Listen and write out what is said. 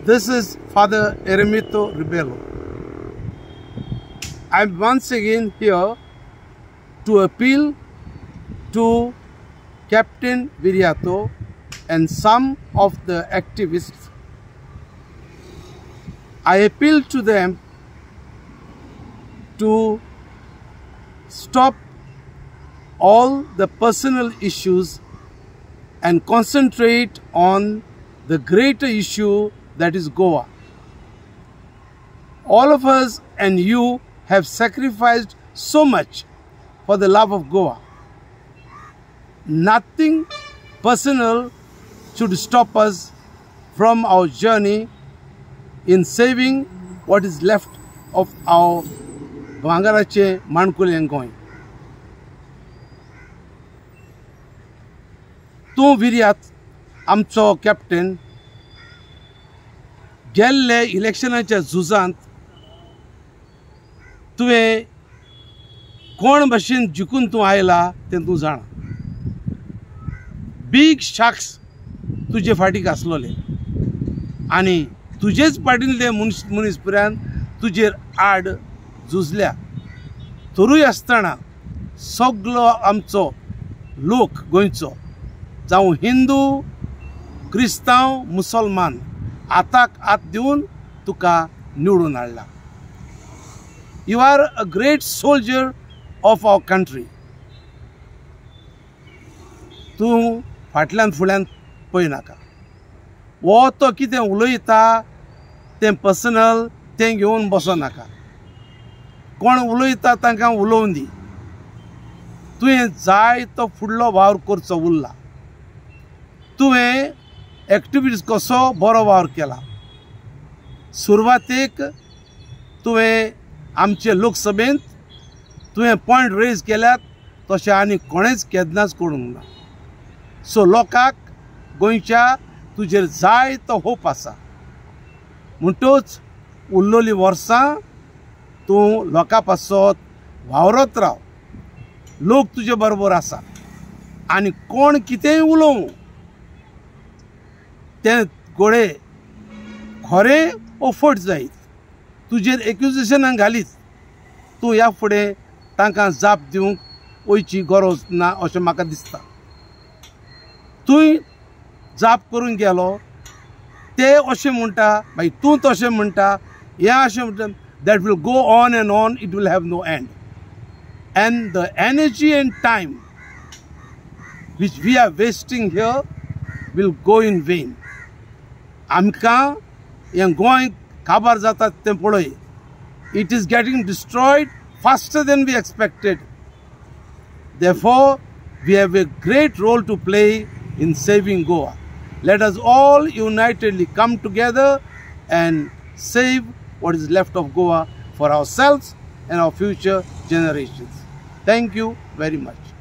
This is Father Eremito Rebelo. I'm once again here to appeal to Captain Viriato and some of the activists. I appeal to them to stop all the personal issues and concentrate on the greater issue that is Goa. All of us and you have sacrificed so much for the love of Goa. Nothing personal should stop us from our journey in saving what is left of our Vangarache Mankule Ngoy. तूं विर्यात आमचो captain गेल्ले इलेक्शनाच्या झुजांत तुवें कोण भाशेन जिखून तूं आयला तें तूं जाणा. बीग शाक्स तुजे फाटीक आसलोले आनी तुजेच पाडिल्ले मुनीसपुऱ्यान तुजेर आड झुजल्या. तरूय आसतना सगलो आमचो लोक गोंयचो जावं हिंदू क्रिस्तांव मुसलमान आताक आत दिवन तुका निवडून हाडला. You are a great soldier of our country. तूं फाटल्यान फुड्यान पळयनाका. वो तो कितें उलयता तें पर्सनल तें घेवन बसनाका. कोण उलयता तांकां उलोवन दी. तुवें जाय तो फुडलो वावर करचो उरला. तुवें एक्टिविटीज कसो बरो वावर केला. सुरवातेक तुवें आमचे लोकसभेंत तुवें पॉयंट रेज केल्यात तशें आनी कोणेच केन्नाच करूंक ना. सो लोकांक गोंयच्या तुजेर जाय तो होप आसा. म्हणटूच उरलोलीं वर्सां तूं लोकां पासत वावरत राव. लोक तुजे बरोबर आसा आनी कोण कितेंय उलोवं तें गोडे खरें ओ फट जायत तुजेर एक्युजेशनां घालीत तूं ह्या फुडें तांकां जाप दिवंक वयची गरज ना अशें म्हाका दिसता. तुंय जाप करून गेलो ते अशें म्हणटा मागीर तूं तशें म्हणटा हें अशें म्हणटा. That will go on and on. It will have no end. And the energy and time which we are wasting here will go in vain. आमकां हें गोंय काबार जाता तें पळय. It is getting destroyed faster than we expected. Therefore, we have a great role to play in saving Goa. Let us all unitedly come together and save what is left of Goa for ourselves and our future generations. Thank you very much.